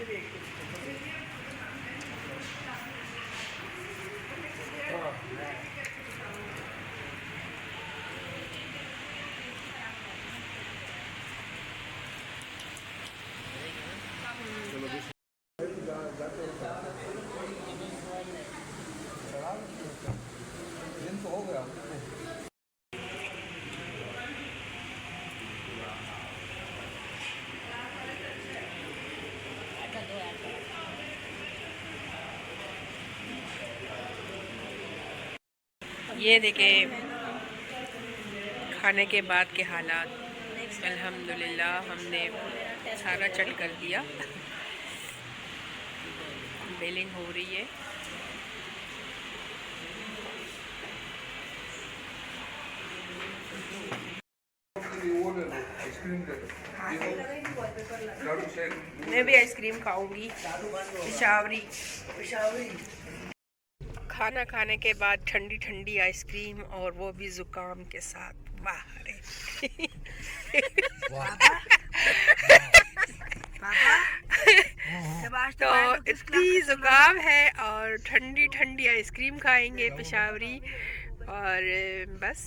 दिन तो हो गया। ये देखें खाने के बाद के हालात। अल्हम्दुलिल्लाह हमने सारा चट कर दिया। बेलिंग हो रही है। मैं भी आइसक्रीम खाऊंगी। पिशावरी खाना खाने के बाद ठंडी ठंडी आइसक्रीम और वो भी जुकाम के साथ। वाह रे तो इतनी जुकाम है और ठंडी ठंडी आइसक्रीम खाएंगे पिशावरी और बस,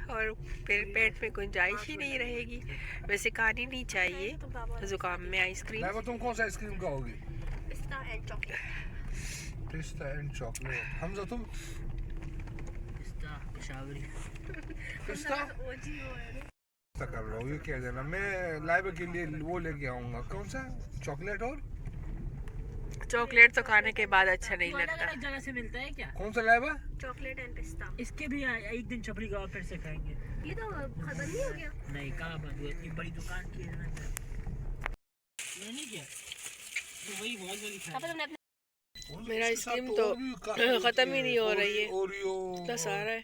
और फिर पेट में गुंजाइश ही नहीं रहेगी। वैसे खानी नहीं चाहिए जुकाम में आइसक्रीम। तुम कौन सा आइसक्रीम खाओगी? पिस्ता एंड चॉकलेट। पिस्ता एंड चॉकलेट। हमजा तुम? पिस्ता पिशावरी। पिस्ता कर रहा हूँ, ये क्या देना। मैं लाइव के लिए वो लेके आऊंगा। कौन सा? चॉकलेट। और चॉकलेट तो खाने के बाद अच्छा नहीं लगता। अलग जगह से मिलता है क्या? कौन सा लाइव? चॉकलेट एंड पिस्ता। इसके भी एक दिन छपरी का फिर से खाएंगे। ये तो खत्म नहीं हो गया। नहीं कहाँ बंद हुआ, इतनी बड़ी दुकान की है ना। ये नहीं किया तो वही बहुत बड़ी खा। मेरा आइसक्रीम तो खत्म ही नहीं हो रही है। ओरियो इतना सारा है।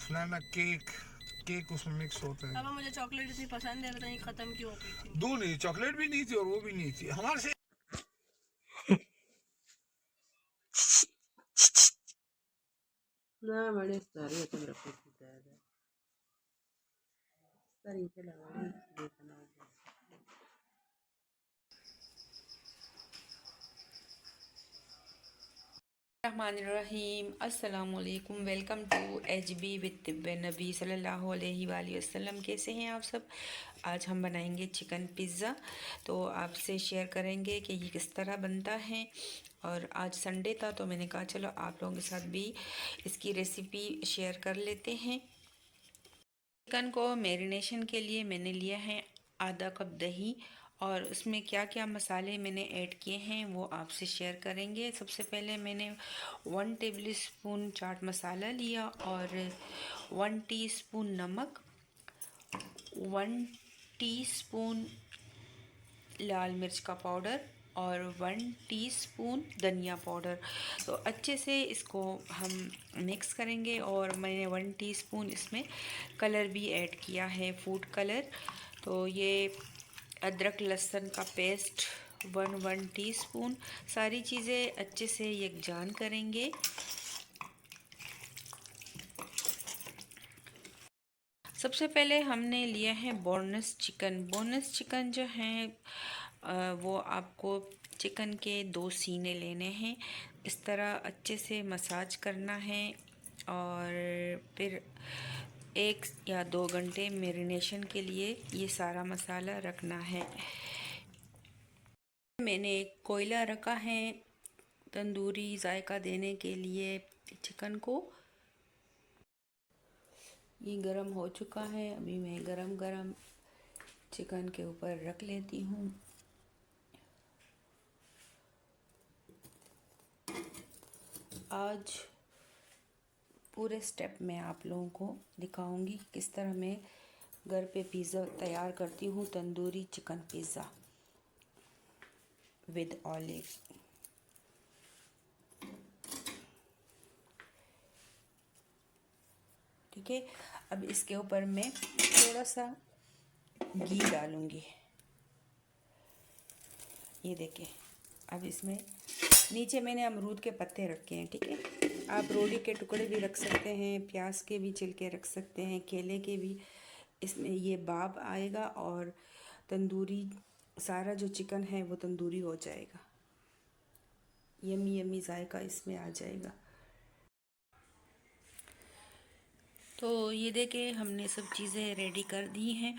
बनाना केक उसमें मिक्स होता है। पापा मुझे चॉकलेट इतनी पसंद है, पता नहीं खत्म क्यों हो गई थी। दो नहीं, चॉकलेट भी नहीं थी और वो भी नहीं थी हमारे से। ना बड़े सारे तुम रखो तरीके लगा देखना। रहमानिर्रहीम। अस्सलाम वालेकुम। वेलकम टू एचबी विद तिब्बे नबी सल्लल्लाहु अलैहि वसल्लम। कैसे हैं आप सब? आज हम बनाएंगे चिकन पिज़्ज़ा। तो आपसे शेयर करेंगे कि ये किस तरह बनता है। और आज संडे था तो मैंने कहा चलो आप लोगों के साथ भी इसकी रेसिपी शेयर कर लेते हैं। चिकन को मैरिनेशन के लिए मैंने लिया है आधा कप दही, और उसमें क्या क्या मसाले मैंने ऐड किए हैं वो आपसे शेयर करेंगे। सबसे पहले मैंने 1 टेबलस्पून चाट मसाला लिया और 1 टीस्पून नमक, 1 टीस्पून लाल मिर्च का पाउडर और 1 टीस्पून धनिया पाउडर। तो अच्छे से इसको हम मिक्स करेंगे। और मैंने 1 टीस्पून इसमें कलर भी ऐड किया है, फूड कलर। तो ये अदरक लहसुन का पेस्ट 1 टीस्पून। सारी चीज़ें अच्छे से यकजान करेंगे। सबसे पहले हमने लिया है बोनलेस चिकन। बोनलेस चिकन जो है वो आपको चिकन के 2 सीने लेने हैं। इस तरह अच्छे से मसाज करना है और फिर 1 या 2 घंटे मैरिनेशन के लिए ये सारा मसाला रखना है। मैंने एक कोयला रखा है तंदूरी जायका देने के लिए चिकन को। ये गरम हो चुका है। अभी मैं गरम गरम चिकन के ऊपर रख लेती हूँ। आज पूरे स्टेप मैं आप लोगों को दिखाऊंगी किस तरह मैं घर पे पिज़्ज़ा तैयार करती हूँ, tandoori chicken pizza with olive. ठीक है, अब इसके ऊपर मैं थोड़ा सा घी डालूंगी। ये देखिए, अब इसमें नीचे मैंने अमरूद के पत्ते रखे हैं। ठीक है, आप रोटी के टुकड़े भी रख सकते हैं, प्याज के भी छिलके रख सकते हैं, केले के भी। इसमें ये बाब आएगा और तंदूरी सारा जो चिकन है वो तंदूरी हो जाएगा। यमी यमी जायका इसमें आ जाएगा। तो ये देखें, हमने सब चीज़ें रेडी कर दी हैं।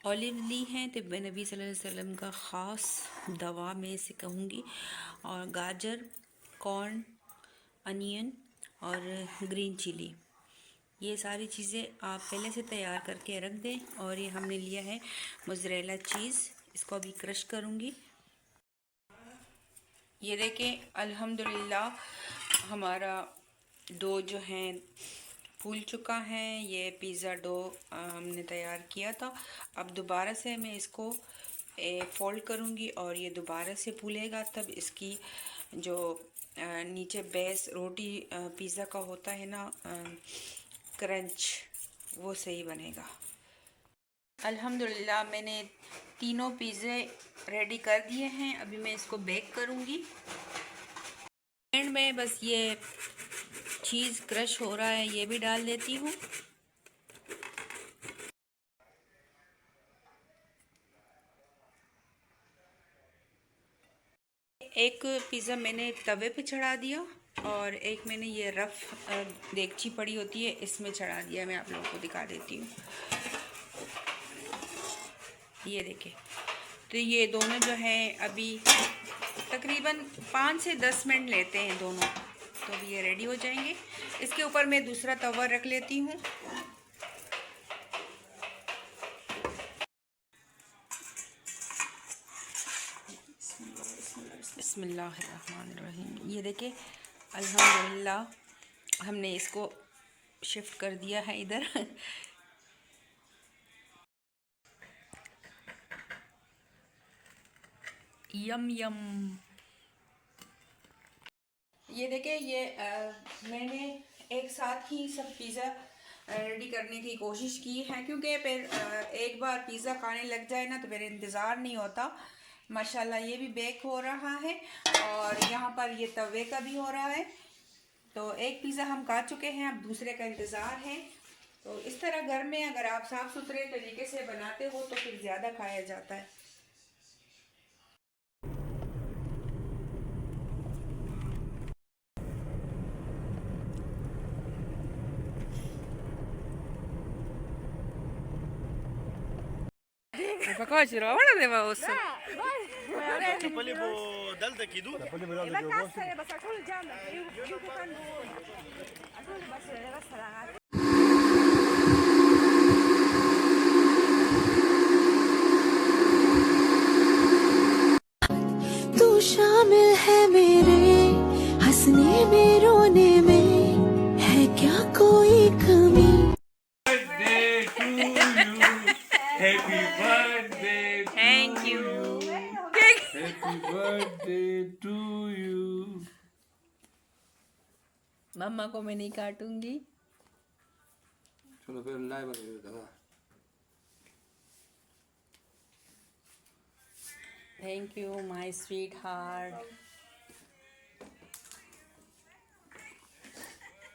ऑलिव ली हैं तिब्ब नबी सल्लल्लाहु अलैहि वसल्लम का ख़ास दवा में से कहूँगी, और गाजर, कॉर्न, अनियन और ग्रीन चिली, ये सारी चीज़ें आप पहले से तैयार करके रख दें। और ये हमने लिया है मोज़रेला चीज़, इसको अभी क्रश करूँगी। ये देखें, अल्हम्दुलिल्लाह हमारा डो जो है फूल चुका है। ये पिज़्ज़ा डो हमने तैयार किया था। अब दोबारा से मैं इसको फोल्ड करूँगी और ये दोबारा से फूलेगा, तब इसकी जो नीचे बेस रोटी पिज़्ज़ा का होता है ना, क्रंच, वो सही बनेगा। अल्हम्दुलिल्लाह मैंने तीनों पिज़्ज़े रेडी कर दिए हैं। अभी मैं इसको बेक करूँगी। एंड में बस ये चीज़ क्रश हो रहा है, ये भी डाल देती हूँ। एक पिज़्ज़ा मैंने तवे पे चढ़ा दिया और एक मैंने ये रफ़ देगची पड़ी होती है, इसमें चढ़ा दिया। मैं आप लोगों को दिखा देती हूँ। ये देखें, तो ये दोनों जो हैं अभी तकरीबन 5 से 10 मिनट लेते हैं दोनों, तो अभी ये रेडी हो जाएंगे। इसके ऊपर मैं दूसरा तवा रख लेती हूँ। बिस्मिल्लाहिर्रहमानिर्रहीम। ये देखिए, अल्हम्दुलिल्लाह हमने इसको शिफ्ट कर दिया है इधर। यम यम। ये देखिए, ये मैंने एक साथ ही सब पिज़्ज़ा रेडी करने की कोशिश की है, क्योंकि फिर एक बार पिज़्ज़ा खाने लग जाए ना तो फिर इंतज़ार नहीं होता। माशाल्लाह ये भी बेक हो रहा है और यहाँ पर ये तवे का भी हो रहा है। तो एक पिज़्ज़ा हम खा चुके हैं, अब दूसरे का इंतज़ार है। तो इस तरह घर में अगर आप साफ़ सुथरे तरीके से बनाते हो तो फिर ज़्यादा खाया जाता है। Faccio la guarda deve osso. तू शामिल है मेरे हंसने में, रोने में, है क्या कोई कमी? Happy birthday to Thank you. Happy birthday to you. मम्मा को मैं नहीं काटूंगी। चलो फिर लाइव करो। Thank you my sweet heart.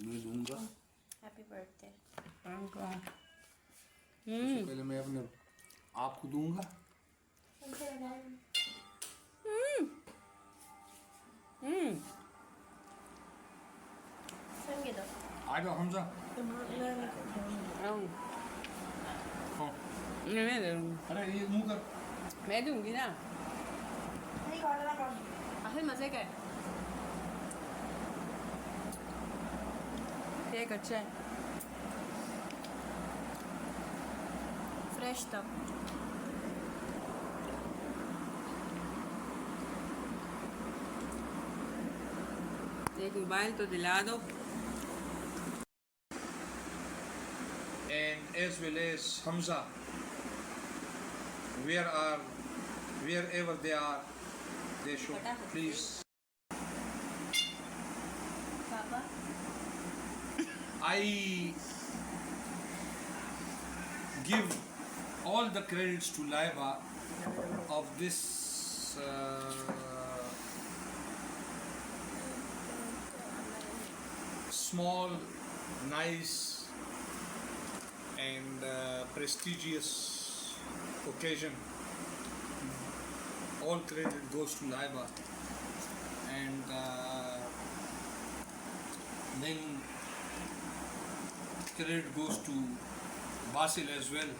मैं दूंगा। Happy birthday. सबसे पहले मैं अपने आप को दूंगा। आ जाओ हमजा। अरे ये मुंह कर। मैं दूंगी ना। आखिर मजे का है। केक अच्छा है, फ्रेश था। एक मोबाइल तो दिला दो। And as well as Hamza, wherever they are, they should please. पापा I give all the credits to Laiba of this small, nice, and prestigious occasion. All credit goes to Laiba, and then credit goes to Basil as well.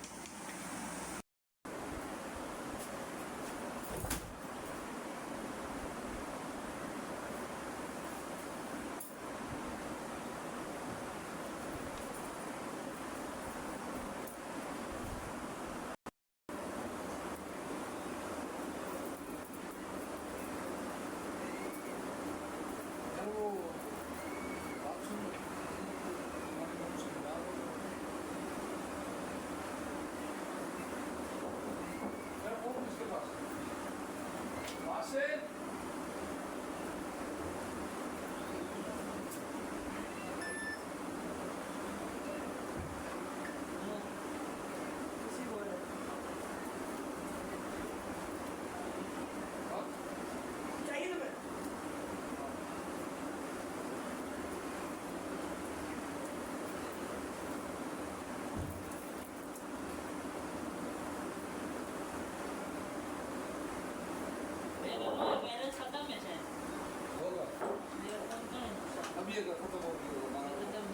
Balance खत्म है शायद। होगा मेरा phone कहाँ है? अभी अगर खत्म हो गया हमारा खत्म।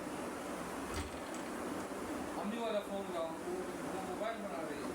अम्मी वाला फोन का वो मोबाइल बना रही है।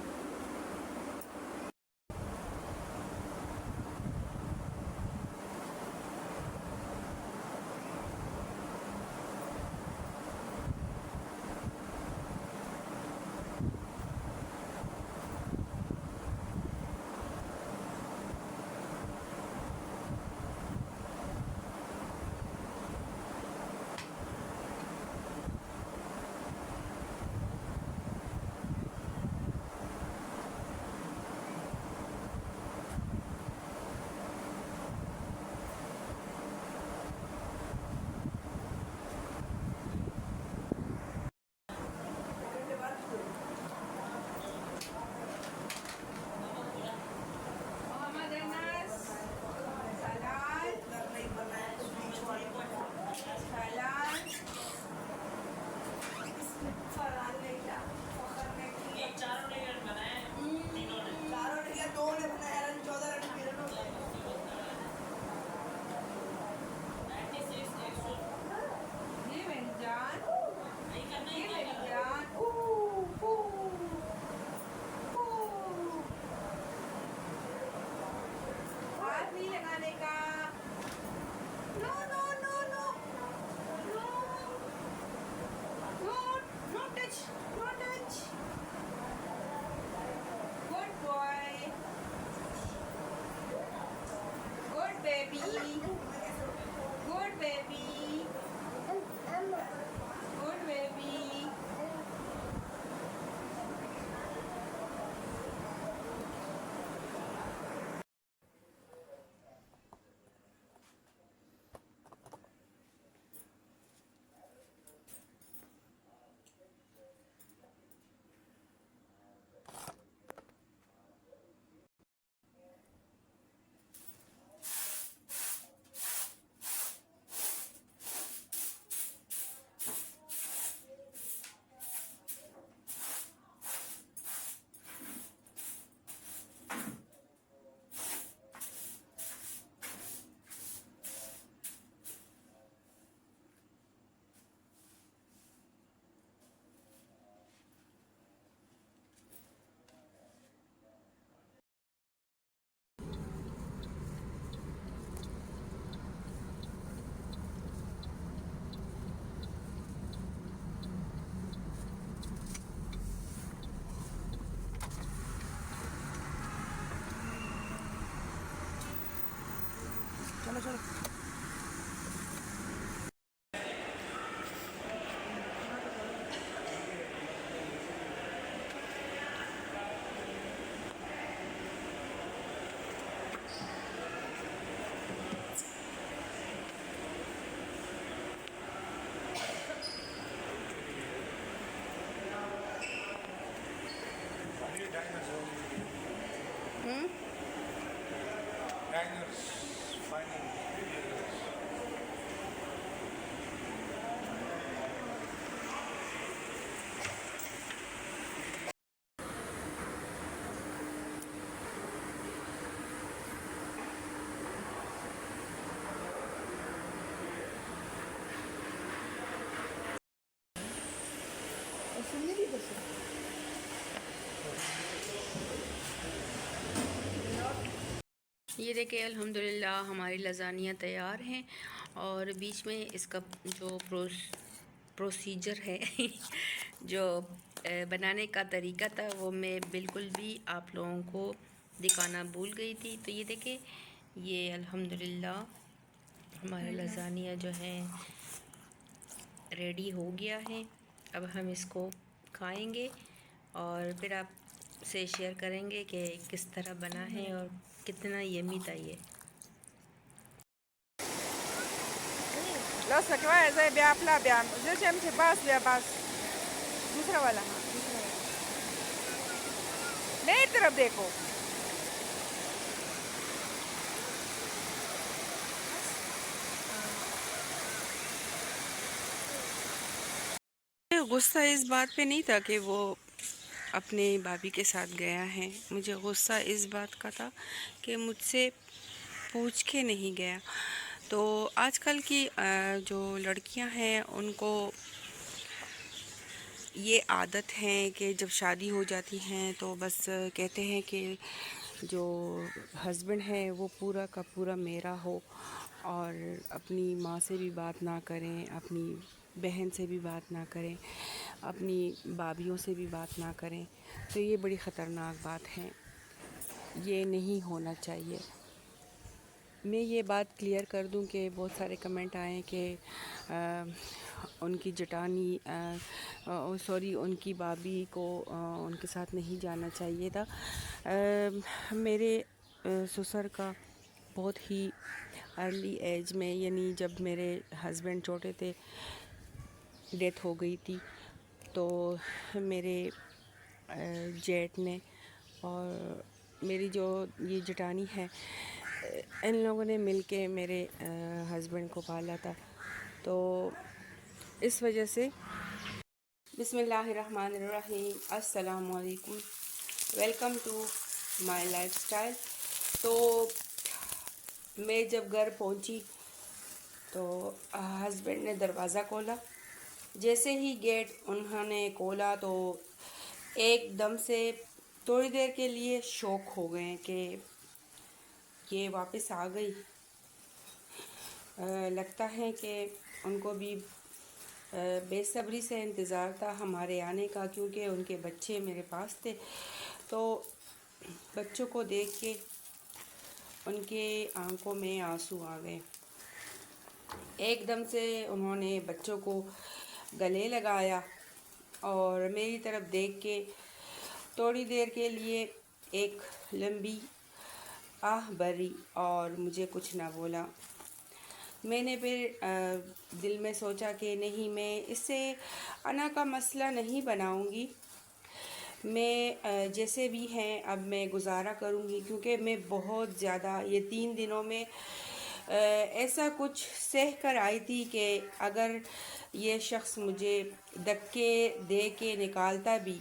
Diners, final. ये देखिए अल्हम्दुलिल्लाह हमारी लज़ानिया तैयार हैं और बीच में इसका जो प्रोसीजर है जो बनाने का तरीका था वो मैं बिल्कुल भी आप लोगों को दिखाना भूल गई थी। तो ये देखिए ये अल्हम्दुलिल्लाह हमारा लज़ानिया जो है रेडी हो गया है। अब हम इसको खाएंगे और फिर आपसे शेयर करेंगे कि किस तरह बना है और कितना यमी था ये। Los que vaya a ver a bia je j'aime c'est bas दूसरा वाला हाँ दूसरा वाला मेरी तरफ देखो गुस्सा इस बात पे नहीं था कि वो अपने भाभी के साथ गया है, मुझे गुस्सा इस बात का था कि मुझसे पूछ के नहीं गया। तो आजकल की जो लड़कियां हैं उनको ये आदत है कि जब शादी हो जाती हैं तो बस कहते हैं कि जो हस्बैंड है वो पूरा का पूरा मेरा हो और अपनी माँ से भी बात ना करें, अपनी बहन से भी बात ना करें, अपनी भाभियों से भी बात ना करें। तो ये बड़ी ख़तरनाक बात है, ये नहीं होना चाहिए। मैं ये बात क्लियर कर दूं कि बहुत सारे कमेंट आए कि उनकी जटानी सॉरी उनकी भाभी को उनके साथ नहीं जाना चाहिए था। मेरे ससुर का बहुत ही अर्ली एज में यानी जब मेरे हस्बैंड छोटे थे डेथ हो गई थी, तो मेरे जेठ ने और मेरी जो ये जटानी है इन लोगों ने मिलके मेरे हस्बैंड को पाला था। तो इस वजह से बिस्मिल्लाहिर्रहमानिर्रहीम अस्सलाम वालेकुम, वेलकम टू माय लाइफस्टाइल। तो मैं जब घर पहुंची तो हस्बैंड ने दरवाज़ा खोला। जैसे ही गेट उन्होंने खोला तो एकदम से थोड़ी देर के लिए शॉक हो गए कि ये वापस आ गई। लगता है कि उनको भी बेसब्री से इंतज़ार था हमारे आने का, क्योंकि उनके बच्चे मेरे पास थे। तो बच्चों को देख के उनके आंखों में आंसू आ गए। एकदम से उन्होंने बच्चों को गले लगाया और मेरी तरफ देख के थोड़ी देर के लिए एक लंबी आह भरी और मुझे कुछ ना बोला। मैंने फिर दिल में सोचा कि नहीं, मैं इससे अना का मसला नहीं बनाऊंगी। मैं जैसे भी हैं अब मैं गुजारा करूंगी, क्योंकि मैं बहुत ज़्यादा ये 3 दिनों में ऐसा कुछ सह कर आई थी कि अगर ये शख्स मुझे धक्के दे के निकालता भी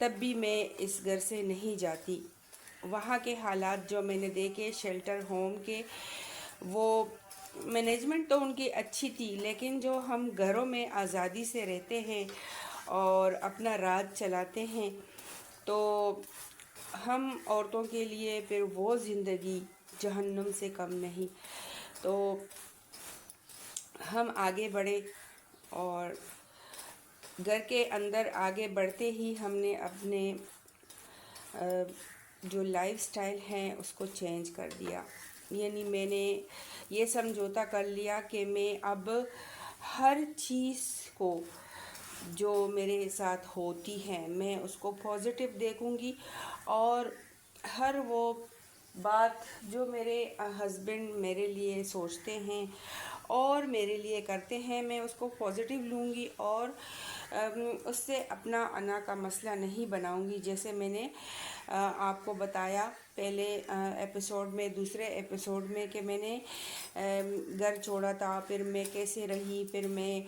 तब भी मैं इस घर से नहीं जाती। वहाँ के हालात जो मैंने देखे शेल्टर होम के, वो मैनेजमेंट तो उनकी अच्छी थी, लेकिन जो हम घरों में आज़ादी से रहते हैं और अपना राज चलाते हैं, तो हम औरतों के लिए फिर वो ज़िंदगी जहन्नुम से कम नहीं। तो हम आगे बढ़े और घर के अंदर आगे बढ़ते ही हमने अपने जो लाइफस्टाइल है उसको चेंज कर दिया। यानी मैंने ये समझौता कर लिया कि मैं अब हर चीज़ को जो मेरे साथ होती है मैं उसको पॉजिटिव देखूंगी और हर वो बात जो मेरे हस्बैंड मेरे लिए सोचते हैं और मेरे लिए करते हैं मैं उसको पॉजिटिव लूँगी और उससे अपना अना का मसला नहीं बनाऊंगी। जैसे मैंने आपको बताया पहले एपिसोड में, दूसरे एपिसोड में, कि मैंने घर छोड़ा था, फिर मैं कैसे रही, फिर मैं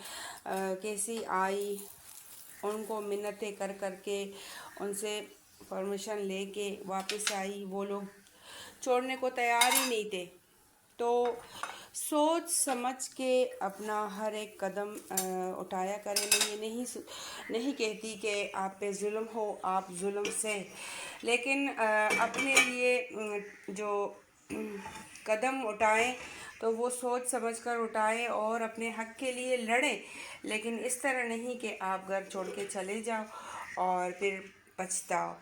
कैसे आई, उनको मिन्नतें कर करके उनसे परमिशन लेके वापस आई। वो लोग छोड़ने को तैयार ही नहीं थे। तो सोच समझ के अपना हर एक कदम उठाया करें। मैं ये नहीं कहती कि आप पे जुल्म हो, आप जुल्म से, लेकिन अपने लिए जो कदम उठाएं तो वो सोच समझ कर उठाएं और अपने हक के लिए लड़ें, लेकिन इस तरह नहीं कि आप घर छोड़ के चले जाओ और फिर पछताओ।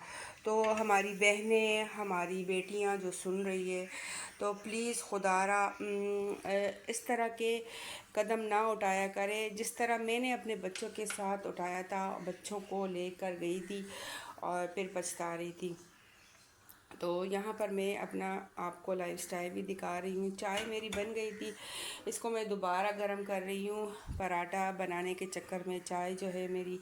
तो हमारी बहनें, हमारी बेटियां जो सुन रही है, तो प्लीज़ खुदारा इस तरह के कदम ना उठाया करें जिस तरह मैंने अपने बच्चों के साथ उठाया था। बच्चों को लेकर गई थी और फिर पछता रही थी। तो यहाँ पर मैं अपना आपको लाइफस्टाइल भी दिखा रही हूँ। चाय मेरी बन गई थी, इसको मैं दोबारा गर्म कर रही हूँ। पराठा बनाने के चक्कर में चाय जो है मेरी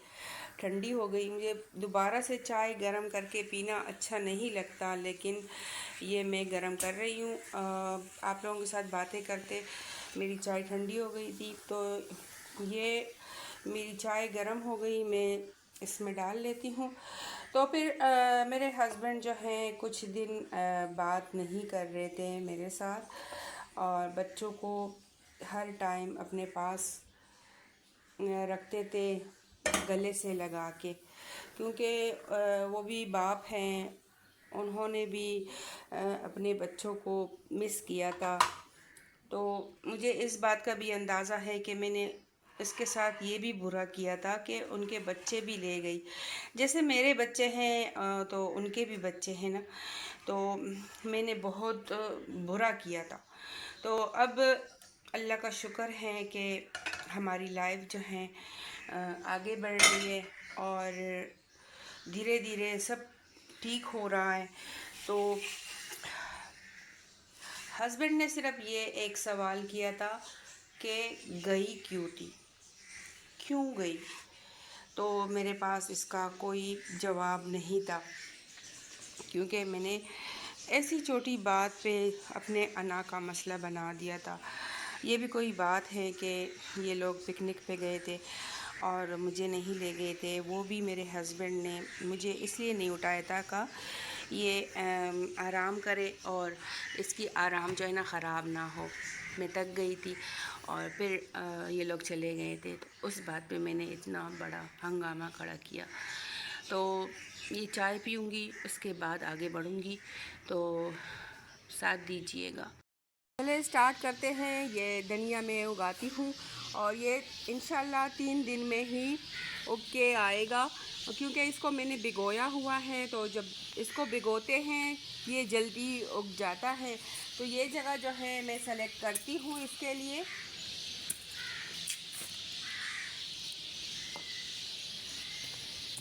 ठंडी हो गई। मुझे दोबारा से चाय गर्म करके पीना अच्छा नहीं लगता, लेकिन ये मैं गर्म कर रही हूँ। आप लोगों के साथ बातें करते मेरी चाय ठंडी हो गई थी, तो ये मेरी चाय गर्म हो गई, मैं इसमें डाल लेती हूँ। तो फिर मेरे हस्बैंड जो हैं कुछ दिन बात नहीं कर रहे थे मेरे साथ, और बच्चों को हर टाइम अपने पास रखते थे गले से लगा के, क्योंकि वो भी बाप हैं, उन्होंने भी अपने बच्चों को मिस किया था। तो मुझे इस बात का भी अंदाज़ा है कि मैंने इसके साथ ये भी बुरा किया था कि उनके बच्चे भी ले गई। जैसे मेरे बच्चे हैं तो उनके भी बच्चे हैं ना, तो मैंने बहुत बुरा किया था। तो अब अल्लाह का शुक्र है कि हमारी लाइफ जो है आगे बढ़ रही है और धीरे धीरे सब ठीक हो रहा है। तो हस्बैंड ने सिर्फ ये एक सवाल किया था कि गई क्यों थी, क्यों गई। तो मेरे पास इसका कोई जवाब नहीं था, क्योंकि मैंने ऐसी छोटी बात पे अपने अना का मसला बना दिया था। ये भी कोई बात है कि ये लोग पिकनिक पे गए थे और मुझे नहीं ले गए थे। वो भी मेरे हस्बैंड ने मुझे इसलिए नहीं उठाया था कि ये आराम करे और इसकी आराम जो है ना ख़राब ना हो। मैं थक गई थी और फिर ये लोग चले गए थे, तो उस बात पे मैंने इतना बड़ा हंगामा खड़ा किया। तो ये चाय पीऊँगी, उसके बाद आगे बढ़ूँगी, तो साथ दीजिएगा। पहले स्टार्ट करते हैं। ये धनिया मैं उगाती हूँ और ये इंशाल्लाह 3 दिन में ही उग के आएगा, क्योंकि इसको मैंने भिगोया हुआ है। तो जब इसको भिगोते हैं ये जल्दी उग जाता है। तो ये जगह जो है मैं सेलेक्ट करती हूँ इसके लिए।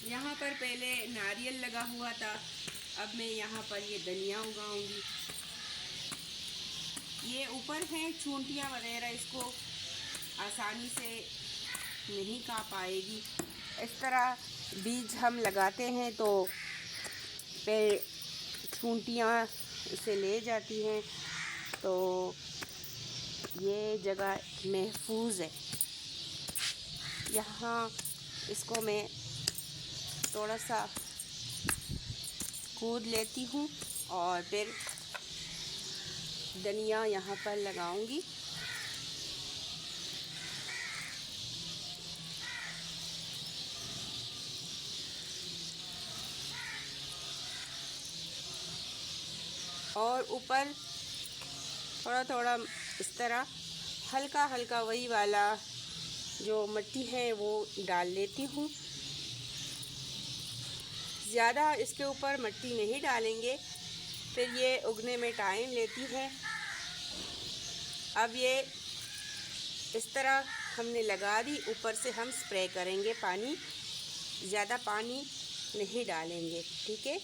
यहाँ पर पहले नारियल लगा हुआ था, अब मैं यहाँ पर ये धनिया उगाऊंगी। ये ऊपर हैं चूंटियाँ वगैरह, इसको आसानी से नहीं खा पाएगी। इस तरह बीज हम लगाते हैं तो फिर चूंटियाँ इसे ले जाती हैं, तो ये जगह महफूज है। यहाँ इसको मैं थोड़ा सा कूद लेती हूँ और फिर धनिया यहाँ पर लगाऊंगी। और ऊपर थोड़ा थोड़ा इस तरह हल्का हल्का वही वाला जो मिट्टी है वो डाल लेती हूँ। ज़्यादा इसके ऊपर मिट्टी नहीं डालेंगे, फिर ये उगने में टाइम लेती है। अब ये इस तरह हमने लगा दी, ऊपर से हम स्प्रे करेंगे पानी, ज़्यादा पानी नहीं डालेंगे, ठीक है।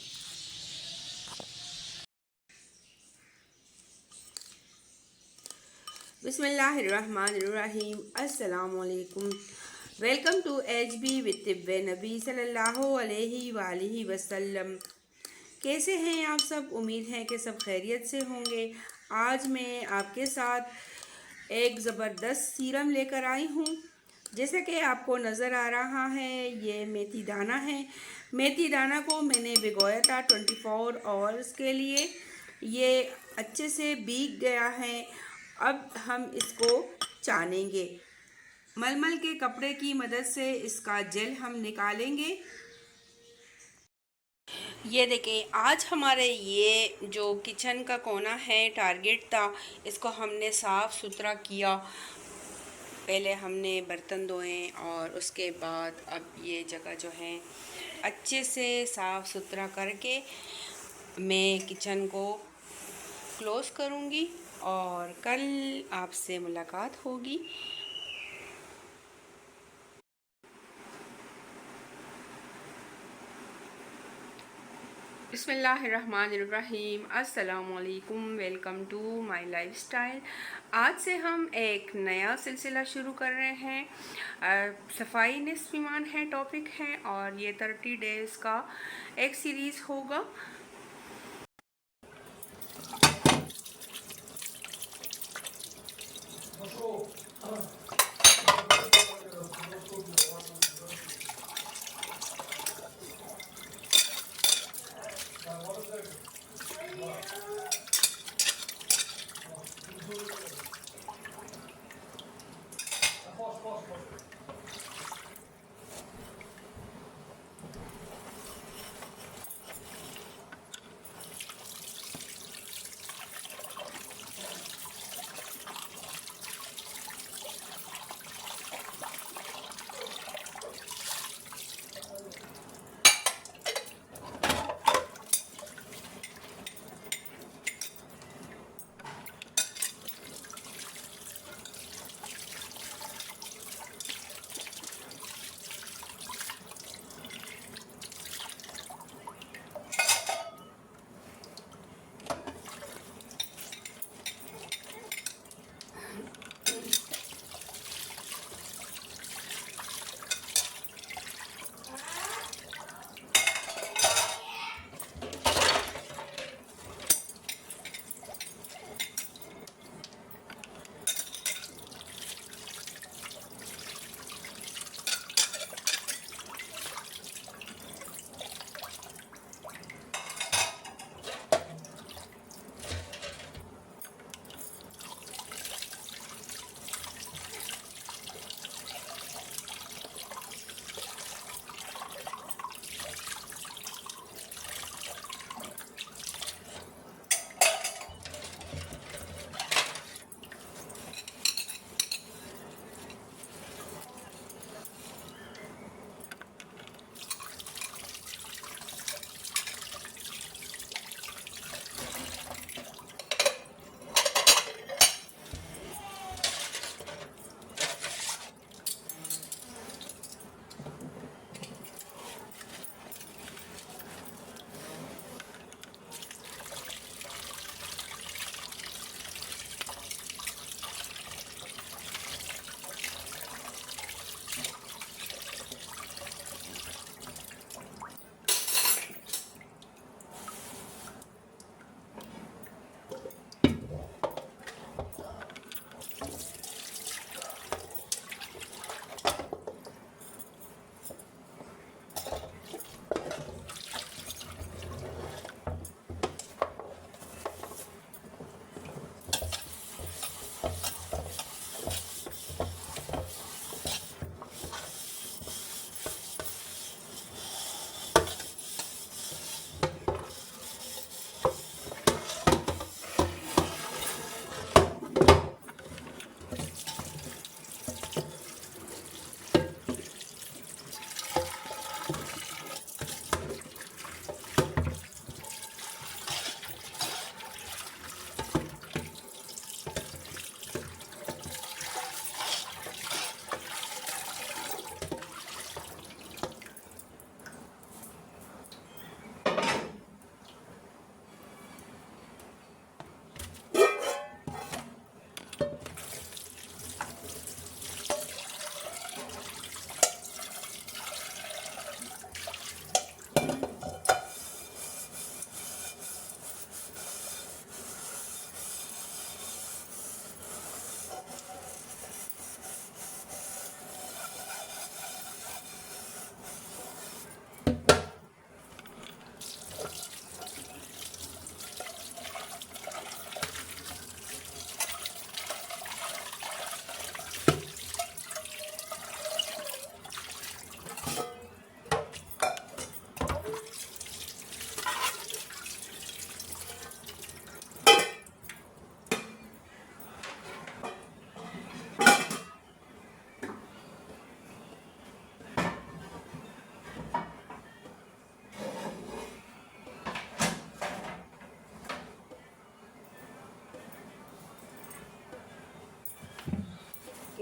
बिस्मिल्लाहिर्रहमानिर्रहीम, अस्सलामुअलैकुम। वेलकम टू एचबी विद तिब्बे नबी सल्लल्लाहु अलैहि वसल्लम। कैसे हैं आप सब? उम्मीद है कि सब खैरियत से होंगे। आज मैं आपके साथ एक ज़बरदस्त सीरम लेकर आई हूँ। जैसे कि आपको नज़र आ रहा है, ये मेथी दाना है। मेथी दाना को मैंने भिगोया था 24 आवर्स के लिए। ये अच्छे से भीग गया है अब हम इसको छानेंगे। मलमल के कपड़े की मदद से इसका जेल हम निकालेंगे। ये देखें, आज हमारे ये जो किचन का कोना है, टारगेट था, इसको हमने साफ़ सुथरा किया। पहले हमने बर्तन धोए और उसके बाद अब ये जगह जो है अच्छे से साफ़ सुथरा करके मैं किचन को क्लोज़ करूँगी और कल आपसे मुलाकात होगी। बिस्मिल्लाहिर्रहमानिर्रहीम, अस्सलामुअलैकुम, वेलकम टू माय लाइफस्टाइल। आज से हम एक नया सिलसिला शुरू कर रहे हैं। सफाई निस्फ़ ईमान है टॉपिक है और ये 30 डेज़ का एक सीरीज़ होगा।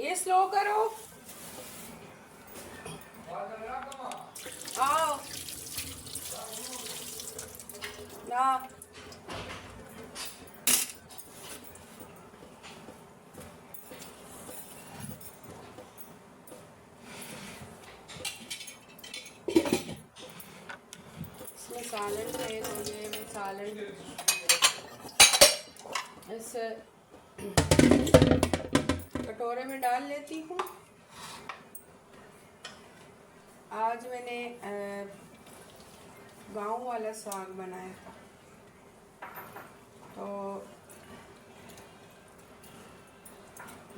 ये स्लो करो। आओ ना। इसमें सालन है तो ये मैं सालन इस कटोरे में डाल लेती हूँ। आज मैंने गांव वाला साग बनाया था, तो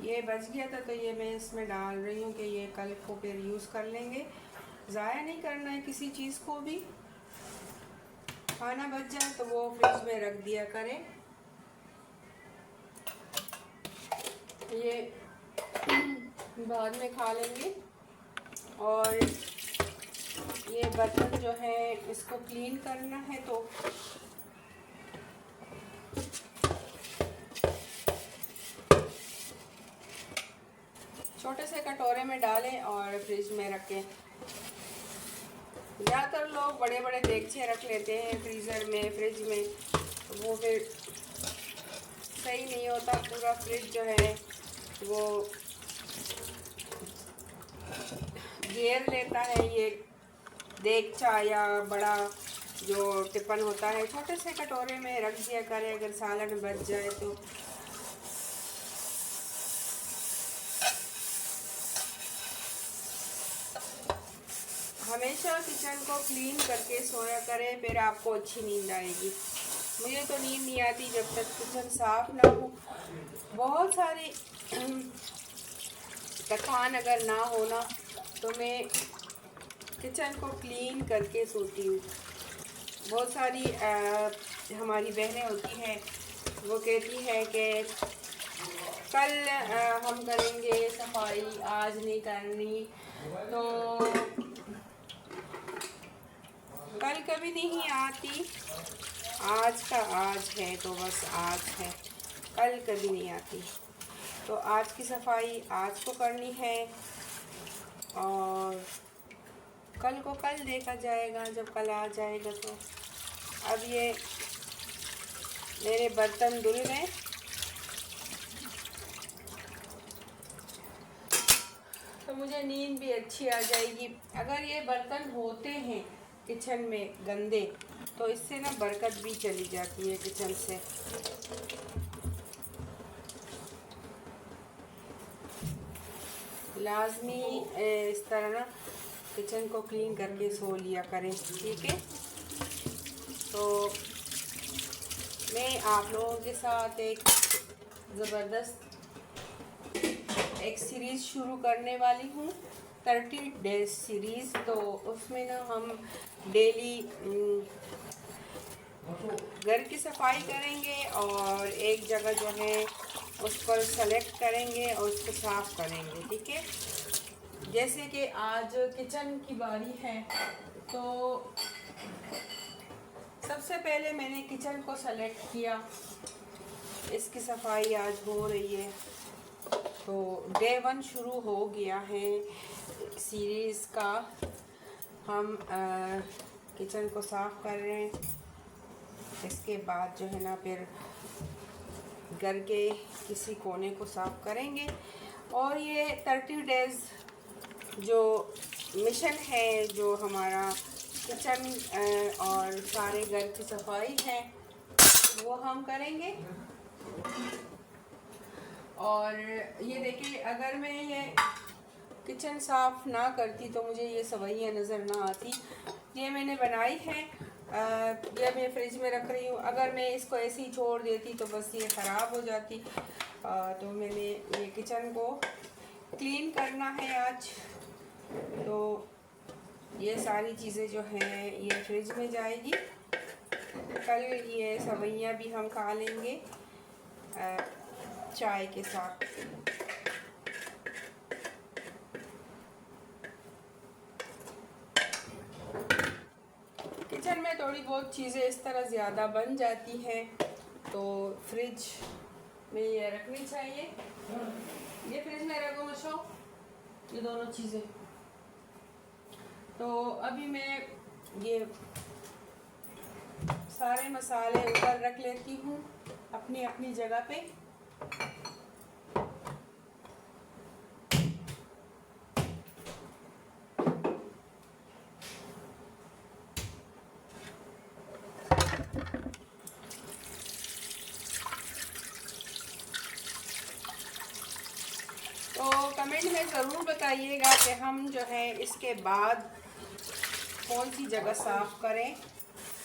ये बच गया था तो ये मैं इसमें डाल रही हूँ कि ये कल को फिर यूज़ कर लेंगे। ज़ाया नहीं करना है किसी चीज़ को भी। खाना बच जाए तो वो फ्रिज में रख दिया करें। ये बाद में खा लेंगे। और ये बर्तन जो है इसको क्लीन करना है, तो छोटे से कटोरे में डालें और फ्रिज में रखें। ज़्यादातर लोग बड़े बड़े देगचे रख लेते हैं फ्रीज़र में, फ्रिज में, तो वो फिर सही नहीं होता। पूरा फ्रिज जो है वो घेर लेता है ये देगचा या बड़ा जो टिफिन होता है। छोटे से कटोरे में रख दिया करें अगर सालन बच जाए तो। हमेशा किचन को क्लीन करके सोया करें, फिर आपको अच्छी नींद आएगी। मुझे तो नींद नहीं आती जब तक किचन साफ ना हो। बहुत सारी थकान अगर ना होना तो मैं किचन को क्लीन करके सोती हूँ। बहुत सारी हमारी बहनें होती हैं, वो कहती है कि कल हम करेंगे सफाई, आज नहीं करनी। तो कल कभी नहीं आती, आज का आज है तो बस आज है, कल कभी नहीं आती। तो आज की सफाई आज को करनी है और कल को कल देखा जाएगा जब कल आ जाएगा। तो अब ये मेरे बर्तन धुल गए, तो मुझे नींद भी अच्छी आ जाएगी। अगर ये बर्तन होते हैं किचन में गंदे तो इससे ना बरकत भी चली जाती है किचन से। लाजमी इस तरह ना किचन को क्लीन करके सो लिया करें, ठीक है। तो मैं आप लोगों के साथ एक ज़बरदस्त एक सीरीज़ शुरू करने वाली हूँ, 30 डेज सीरीज़। तो उसमें ना हम डेली घर की सफाई करेंगे और एक जगह जो है उस पर सेलेक्ट करेंगे और उसको साफ़ करेंगे, ठीक है। जैसे कि आज किचन की बारी है, तो सबसे पहले मैंने किचन को सेलेक्ट किया, इसकी सफाई आज हो रही है। तो डे 1 शुरू हो गया है सीरीज़ का। हम किचन को साफ़ कर रहे हैं। इसके बाद जो है ना फिर घर के किसी कोने को साफ़ करेंगे। और ये 30 डेज़ जो मिशन है, जो हमारा किचन और सारे घर की सफाई है, वो हम करेंगे। और ये देखिए, अगर मैं ये किचन साफ़ ना करती तो मुझे ये सवैयाँ नज़र ना आती। ये मैंने बनाई है, ये मैं फ्रिज में रख रही हूँ। अगर मैं इसको ऐसे ही छोड़ देती तो बस ये ख़राब हो जाती। तो मैंने ये किचन को क्लीन करना है आज। तो ये सारी चीज़ें जो हैं ये फ्रिज में जाएगी। कल ये सवैयाँ भी हम खा लेंगे चाय के साथ। किचन में थोड़ी बहुत चीज़ें इस तरह ज़्यादा बन जाती हैं तो फ्रिज में ये रखनी चाहिए। ये फ्रिज में रखो मशो, ये दोनों चीज़ें। तो अभी मैं ये सारे मसाले ऊपर रख लेती हूँ अपनी अपनी जगह पे। तो कमेंट में ज़रूर बताइएगा कि हम जो है इसके बाद कौन सी जगह साफ़ करें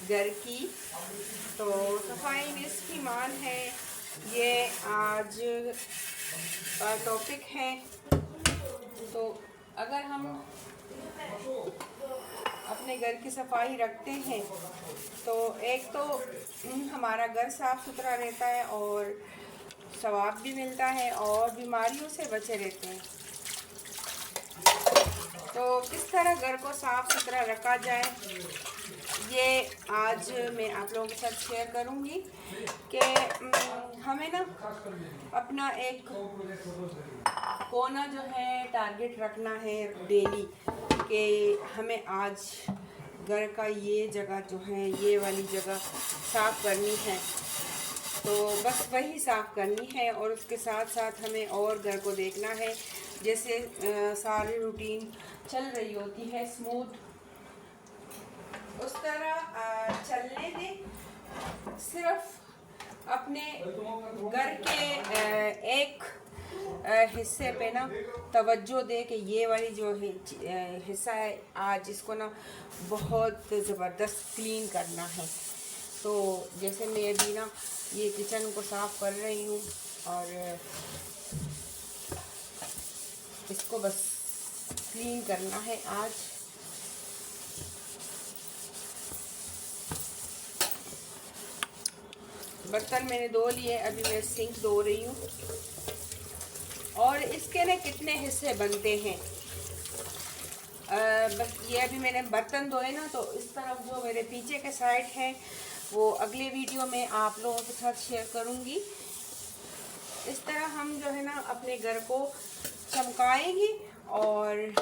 घर की। तो सफाई निस्फ़ ईमान है, ये आज का टॉपिक है। तो अगर हम अपने घर की सफाई रखते हैं तो एक तो हमारा घर साफ़ सुथरा रहता है और सवाब भी मिलता है और बीमारियों से बचे रहते हैं। तो किस तरह घर को साफ़ सुथरा रखा जाए ये आज मैं आप लोगों के साथ शेयर करूंगी कि हमें ना अपना एक कोना जो है टारगेट रखना है डेली कि हमें आज घर का ये जगह जो है ये वाली जगह साफ़ करनी है। तो बस वही साफ़ करनी है और उसके साथ साथ हमें और घर को देखना है। जैसे सारी रूटीन चल रही होती है स्मूथ, उस तरह चलने दें। सिर्फ अपने घर के एक हिस्से पे ना तवज्जो दे कि ये वाली जो हिस्सा है आज इसको ना बहुत ज़बरदस्त क्लीन करना है। तो जैसे मैं अभी ना ये किचन को साफ़ कर रही हूँ और इसको बस क्लीन करना है आज। बर्तन मैंने धो लिए, अभी मैं सिंक धो रही हूँ। और इसके ना कितने हिस्से बनते हैं, बस ये अभी मैंने बर्तन धोए ना, तो इस तरफ जो मेरे पीछे के साइड है वो अगले वीडियो में आप लोगों के साथ शेयर करूँगी। इस तरह हम जो है ना अपने घर को चमकाएंगे और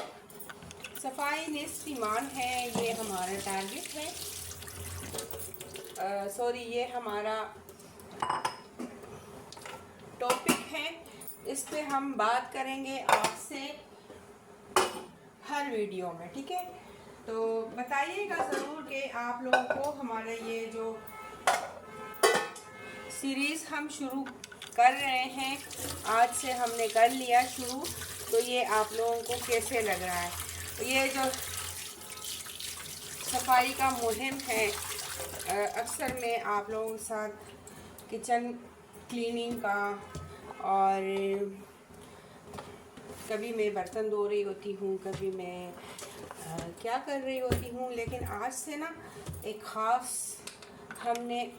सफाई निस्फ़ ईमान है, ये हमारा टारगेट है। सॉरी, ये हमारा टॉपिक है। इस पे हम बात करेंगे आपसे हर वीडियो में, ठीक है। तो बताइएगा ज़रूर कि आप लोगों को हमारा ये जो सीरीज़ हम शुरू कर रहे हैं, आज से हमने कर लिया शुरू, तो ये आप लोगों को कैसे लग रहा है। ये जो सफाई का मुहिम है, अक्सर मैं आप लोगों के साथ किचन क्लीनिंग का और कभी मैं बर्तन धो रही होती हूँ, कभी मैं क्या कर रही होती हूँ, लेकिन आज से ना एक ख़ास हमने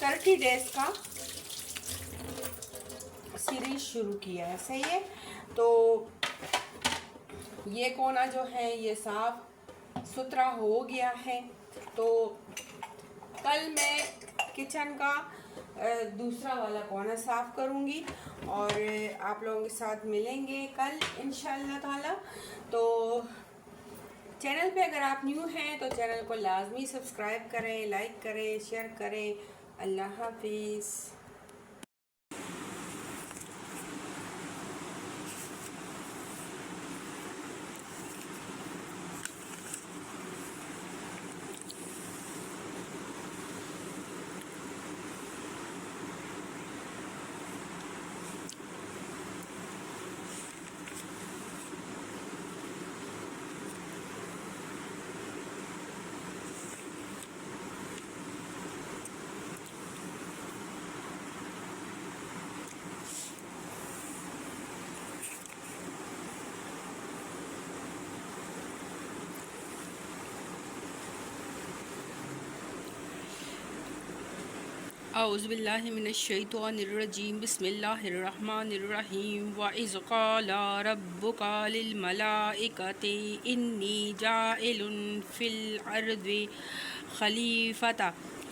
30 डेज़ का सीरीज़ शुरू किया है, सही है। तो ये कोना जो है ये साफ़ सुथरा हो गया है। तो कल मैं किचन का दूसरा वाला कोना साफ़ करूँगी और आप लोगों के साथ मिलेंगे कल इंशाअल्लाह ताला। तो चैनल पे अगर आप न्यू हैं तो चैनल को लाजमी सब्सक्राइब करें, लाइक करें, शेयर करें। अल्लाह हाफिज़। औज़ुबिल्लाहिमिनश्शैतानिर्रजीम बिस्मिल्लाहिर्रहमानिर्रहीम व इज़ क़ाला रब्बुका लिल मलाइकति इन्नी जाइलुन फ़िल अर्दि खलीफ़ता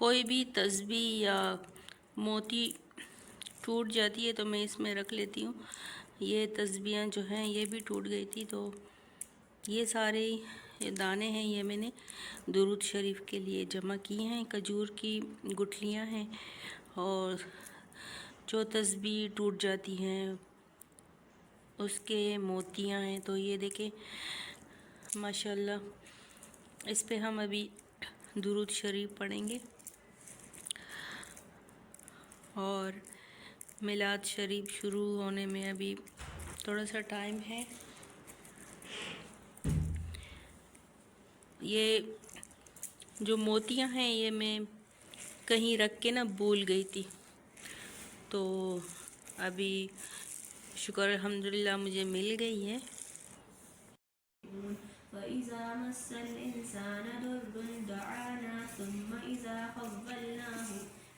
कोई भी तस्बीह या मोती टूट जाती है तो मैं इसमें रख लेती हूँ। ये तस्बीहें जो हैं ये भी टूट गई थी, तो ये सारे ये दाने हैं, ये मैंने दुरूद शरीफ के लिए जमा किए हैं। खजूर की गुठलियाँ हैं और जो तस्बीह टूट जाती हैं उसके मोतियाँ हैं। तो ये देखें माशाल्लाह, इस पे हम अभी दुरूद शरीफ पढ़ेंगे और मिलाद शरीफ शुरू होने में अभी थोड़ा सा टाइम है। ये जो मोतियां हैं ये मैं कहीं रख के ना भूल गई थी, तो अभी शुक्र अल्हम्दुलिल्लाह मुझे मिल गई है।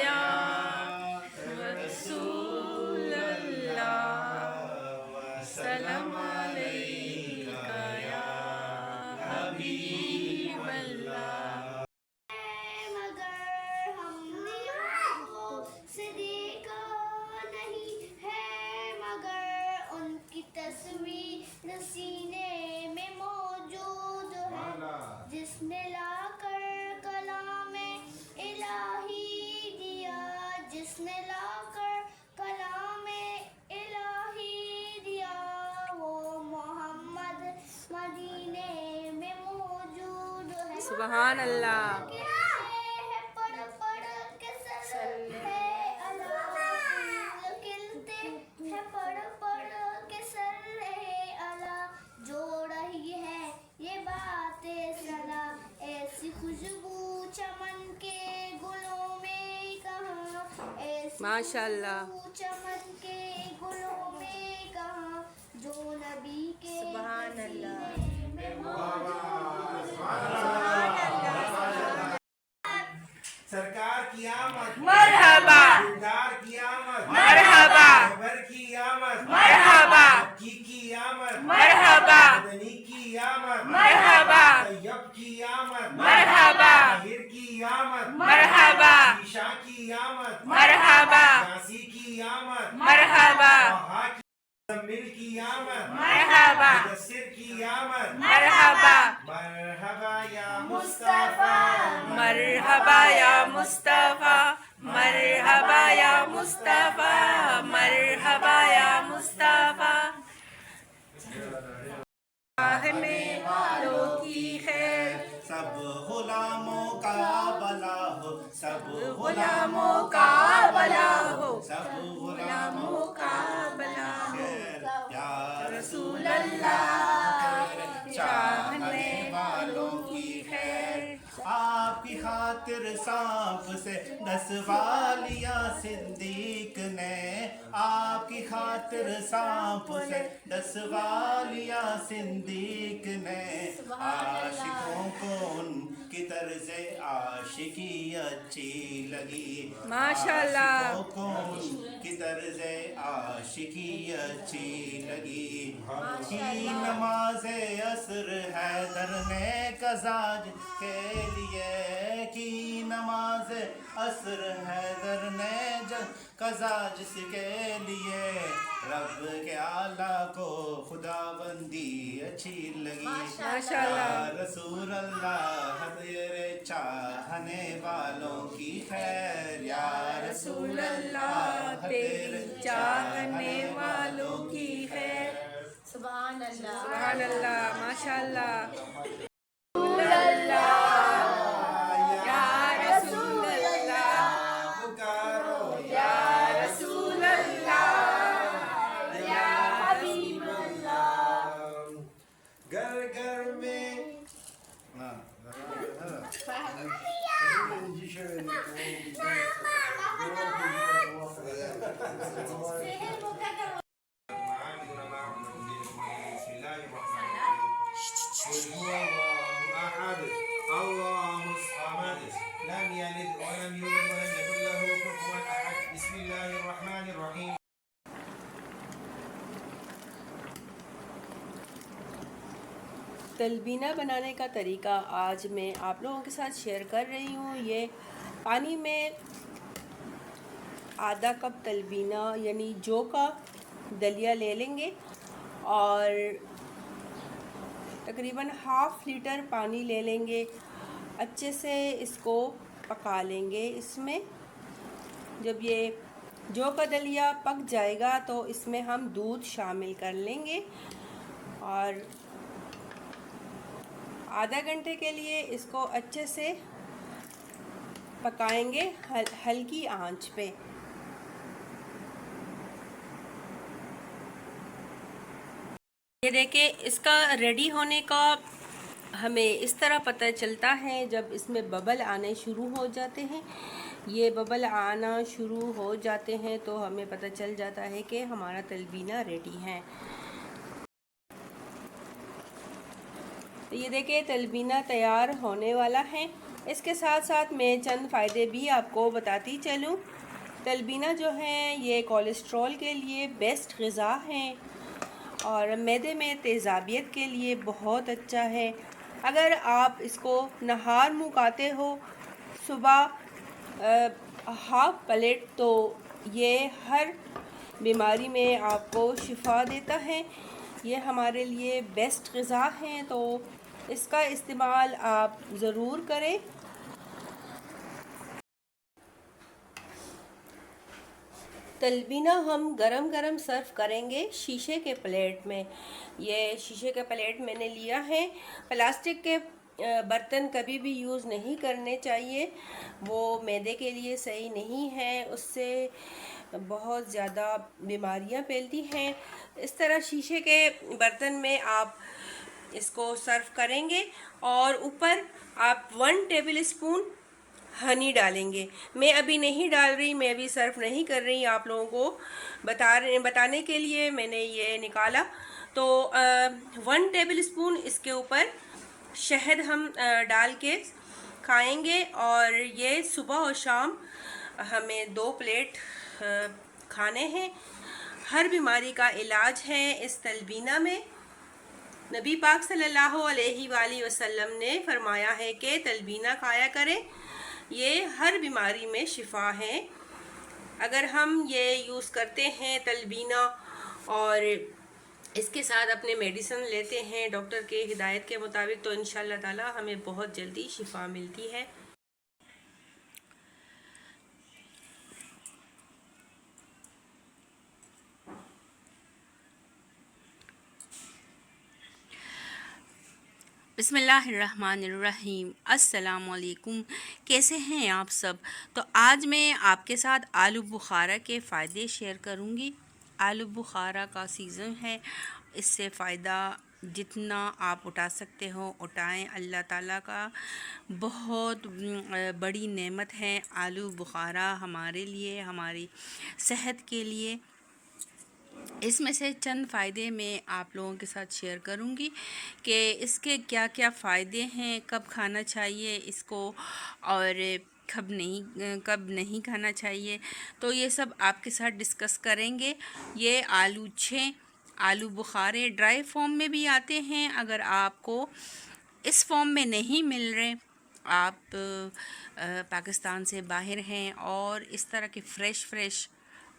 या रसूल अल्लाह सलाम अलैका या हबीब अल्लाह। मगर हमने आपको से देखा नहीं है, मगर उनकी तस्वीर सीने में मौजूद है, जिसने लाकर कलाम इलाही दिया, जिसने लाकर कलाम इलाही दिया, वो मोहम्मद मदीने में मौजूद है। सुभान अल्लाह। पढ़ पढ़ के सर है अल्लाह, खिलते हैं पढ़ पढ़ के सर है अल्लाह, जो रही है ये बातें सला, ऐसी खुशबू चमन के गुलों में कहाँ, ऐसी माशाल्लाह। खुशबू चमन के गुलों में कहाँ, जो नबी के सुभान अल्लाह। सरकार की आमद मरहबा, दिलदार की आमद मरहबा, खबर की आमद मरहबा, की आमद मरहबा, मदनी की आमद मरहबा, तैयब की आमद मरहबा, ताहिर की आमद मरहबा, ईशा की आमद मरहबा, यासी की आमद मरहबा, तहा की मुज़म्मिल की आमद मरहबा, मुदस्सिर की आमद मरहबा, मरहबा या मुस्तफा, मरहबा या मुस्तफा, मरहबा या मुस्तफा, मरहबा या मुस्तफा। में वालों की खैर, सब गुलामों का भला हो, सब गुलामों का भला हो, सब गुलामों का भला हो, या रसूल अल्लाह चाहने वालों की खैर। खातिर सांप से 10 वालिया सिद्दीक ने, आपकी खातिर सांप से 10 वालिया सिद्दीक ने। आशिकों को उनकी तर्ज़े आशिकी अच्छी लगी, माशाल्लाह। आशिकों को उनकी तर्ज़े आशिकी अच्छी लगी। की नमाज़े असर हैदर ने कज़ाज के लिए, की नमाज असर हैदर ने कज़ाज के लिए। रब के आला को खुदाबंदी अच्छी लगी। माशाल्लाह। या रसूल अल्लाह तेरे चाहने वालों की खैर, या रसूल अल्लाह तेरे चाहने वालों की खैर। सुभान अल्लाह। सुभान अल्लाह, माशाल्लाह। तलबीना बनाने का तरीका आज मैं आप लोगों के साथ शेयर कर रही हूँ। ये पानी में आधा कप तलबीना यानी जौ का दलिया ले लेंगे और तकरीबन ½ लीटर पानी ले लेंगे। अच्छे से इसको पका लेंगे। इसमें जब ये जौ का दलिया पक जाएगा तो इसमें हम दूध शामिल कर लेंगे और आधा घंटे के लिए इसको अच्छे से पकाएंगे हल्की आंच पे। ये देखिए इसका रेडी होने का हमें इस तरह पता चलता है जब इसमें बबल आने शुरू हो जाते हैं। ये बबल आना शुरू हो जाते हैं तो हमें पता चल जाता है कि हमारा तलबीना रेडी है। तो ये देखिए तलबीना तैयार होने वाला है। इसके साथ साथ मैं चंद फ़ायदे भी आपको बताती चलूँ। तलबीना जो है ये कोलेस्ट्रॉल के लिए बेस्ट ग़िज़ा है और मैदे में तेज़ाबियत के लिए बहुत अच्छा है। अगर आप इसको नहार मुँह खाते हो सुबह ½ प्लेट तो ये हर बीमारी में आपको शिफा देता है। ये हमारे लिए बेस्ट ग़िज़ा है तो इसका इस्तेमाल आप ज़रूर करें। तलबीना हम गरम गरम सर्व करेंगे शीशे के प्लेट में। ये शीशे का प्लेट मैंने लिया है। प्लास्टिक के बर्तन कभी भी यूज़ नहीं करने चाहिए, वो मैदे के लिए सही नहीं है, उससे बहुत ज़्यादा बीमारियां फैलती हैं। इस तरह शीशे के बर्तन में आप इसको सर्व करेंगे और ऊपर आप 1 टेबल स्पून हनी डालेंगे। मैं अभी नहीं डाल रही, मैं अभी सर्व नहीं कर रही, आप लोगों को बताने के लिए मैंने ये निकाला। तो 1 टेबल स्पून इसके ऊपर शहद हम डाल के खाएंगे और ये सुबह और शाम हमें 2 प्लेट खाने हैं। हर बीमारी का इलाज है इस तलबीना में। नबी पाक सल्लल्लाहु अलैहि वसल्लम ने फरमाया है कि तलबीना खाया करें, ये हर बीमारी में शिफा है। अगर हम ये यूज़ करते हैं तलबीना और इसके साथ अपने मेडिसिन लेते हैं डॉक्टर के हिदायत के मुताबिक तो इंशाअल्लाह ताला हमें बहुत जल्दी शिफा मिलती है। बिस्मिल्लाहिर्रहमानिर्रहीम। अस्सलामुअलैकुम। कैसे हैं आप सब? तो आज मैं आपके साथ आलू बुखारा के फ़ायदे शेयर करूंगी। आलू बुखारा का सीज़न है, इससे फ़ायदा जितना आप उठा सकते हो उठाएं। अल्लाह ताला का बहुत बड़ी नेमत है आलू बुखारा हमारे लिए, हमारी सेहत के लिए। इसमें से चंद फ़ायदे मैं आप लोगों के साथ शेयर करूंगी कि इसके क्या क्या फ़ायदे हैं, कब खाना चाहिए इसको और कब नहीं खाना चाहिए, तो ये सब आपके साथ डिस्कस करेंगे। ये आलू बुखारे ड्राई फॉर्म में भी आते हैं। अगर आपको इस फॉर्म में नहीं मिल रहे, आप पाकिस्तान से बाहर हैं और इस तरह के फ़्रेश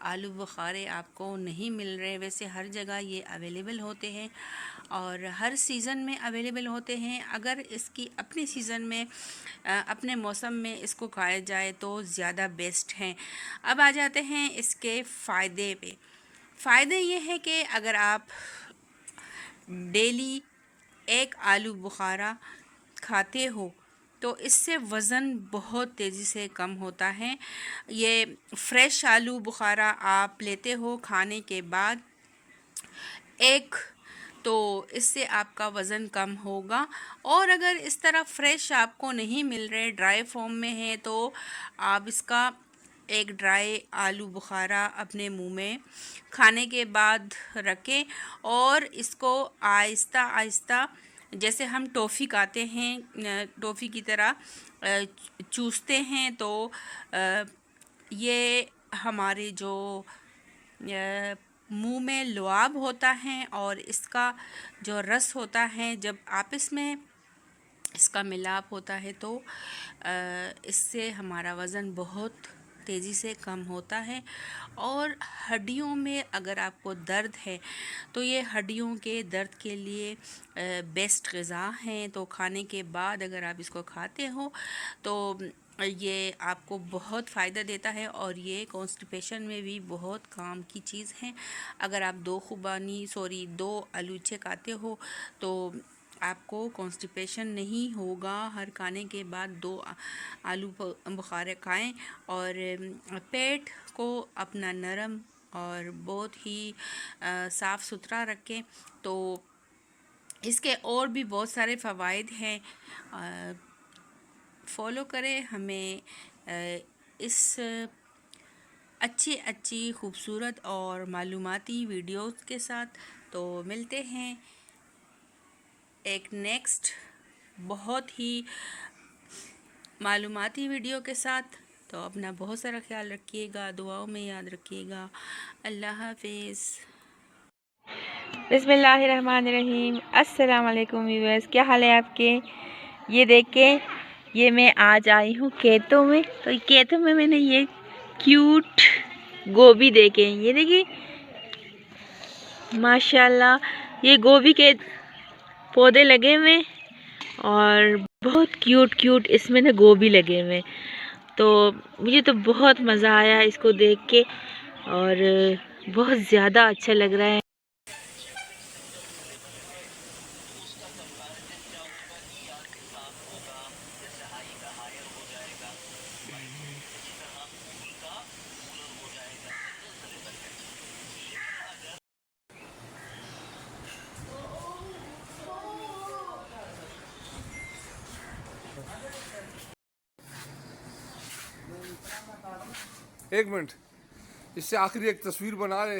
आलू बुखारे आपको नहीं मिल रहे, वैसे हर जगह ये अवेलेबल होते हैं और हर सीज़न में अवेलेबल होते हैं। अगर इसकी अपने सीज़न में अपने मौसम में इसको खाया जाए तो ज़्यादा बेस्ट हैं। अब आ जाते हैं इसके फ़ायदे पे। फ़ायदे ये हैं कि अगर आप डेली एक आलू बुखारा खाते हो तो इससे वज़न बहुत तेज़ी से कम होता है। ये फ़्रेश आलू बुखारा आप लेते हो खाने के बाद तो इससे आपका वज़न कम होगा। और अगर इस तरह फ़्रेश आपको नहीं मिल रहे, ड्राई फॉर्म में है, तो आप इसका एक ड्राई आलू बुखारा अपने मुंह में खाने के बाद रखें और इसको आहिस्ता आहिस्ता, जैसे हम टॉफ़ी खाते हैं, टॉफ़ी की तरह चूसते हैं, तो ये हमारे जो मुंह में लुआब होता है और इसका जो रस होता है, जब आपस में इसका मिलाप होता है तो इससे हमारा वज़न बहुत तेज़ी से कम होता है। और हड्डियों में अगर आपको दर्द है तो ये हड्डियों के दर्द के लिए बेस्ट ग़िज़ा हैं। तो खाने के बाद अगर आप इसको खाते हो तो ये आपको बहुत फ़ायदा देता है और ये कॉन्स्टिपेशन में भी बहुत काम की चीज़ है। अगर आप दो आलूचे खाते हो तो आपको कॉन्स्टिपेशन नहीं होगा। हर खाने के बाद 2 आलू बुखारे खाएं और पेट को अपना नरम और बहुत ही साफ़ सुथरा रखें। तो इसके और भी बहुत सारे फ़वाइद हैं। फॉलो करें हमें इस अच्छी खूबसूरत और मालूमाती वीडियोस के साथ। तो मिलते हैं एक नेक्स्ट बहुत ही मालूमाती वीडियो के साथ। तो अपना बहुत सारा ख्याल रखिएगा, दुआओं में याद रखिएगा। अल्लाह हाफिज़। बिस्मिल्लाहिर्रहमानिर्रहीम। अस्सलाम वालेकुम व्यूअर्स, क्या हाल है आपके? ये देखें, ये मैं आज आई हूँ खेतों में। तो खेतों में मैंने ये क्यूट गोभी देखे, ये देखिए माशाल्लाह, ये गोभी के पौधे लगे हुए और बहुत क्यूट इसमें ना गोभी लगे हुए। तो मुझे तो बहुत मज़ा आया इसको देख के और बहुत ज़्यादा अच्छा लग रहा है। एक मिनट, इससे आखिरी एक तस्वीर बना ले।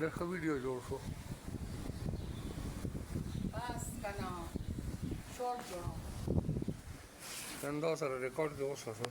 देखो वीडियो जोड़ सो बस बना शॉर्ट जोड़ो andò a ricordo ossa so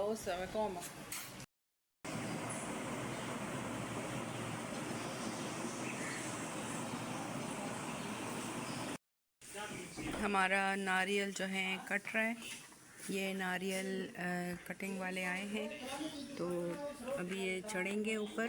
ossa me como. हमारा नारियल जो है कट रहा है। ये नारियल कटिंग वाले आए हैं तो अभी ये चढ़ेंगे ऊपर।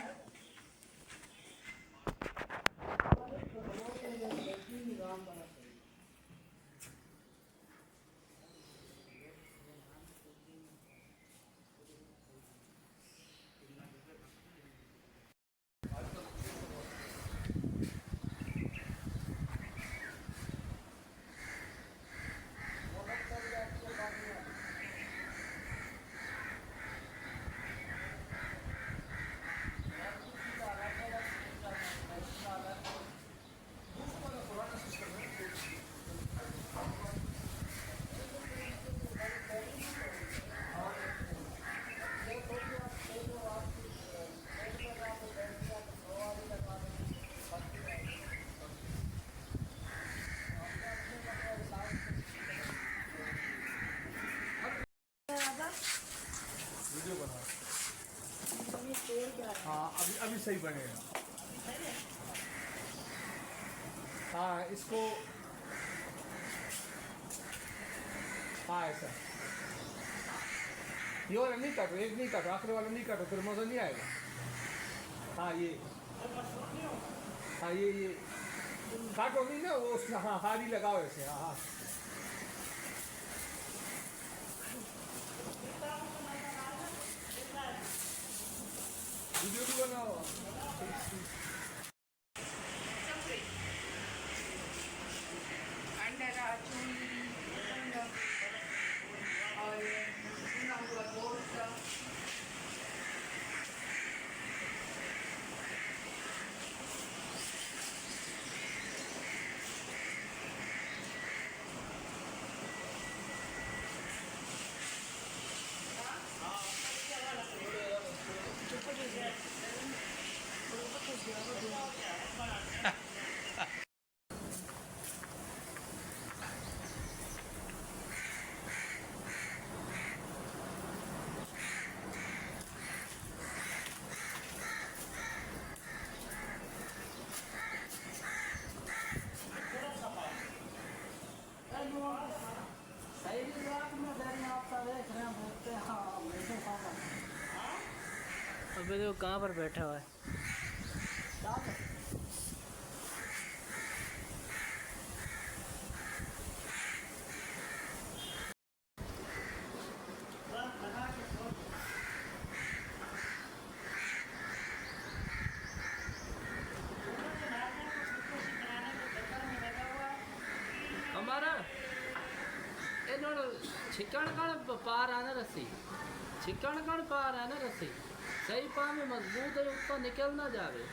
अभी सही बनेगा। हाँ इसको, हाँ ऐसा ये वाला नहीं काटो, एक नहीं काटो, आखिरी वाला नहीं काटो, फिर मज़ा नहीं आएगा। हाँ ये, हाँ ये काटो नहीं ना, वो हाँ हारी लगाओ ऐसे। हाँ हाँ वीडियो भी बनाओ। अबे तो कहाँ पर बैठा हुआ है? हमारा छिकण कण पार है ना रस्सी, छिकण कण पार है ना रस्सी, सही पा में मजबूत है, ऊपर निकल ना जावे।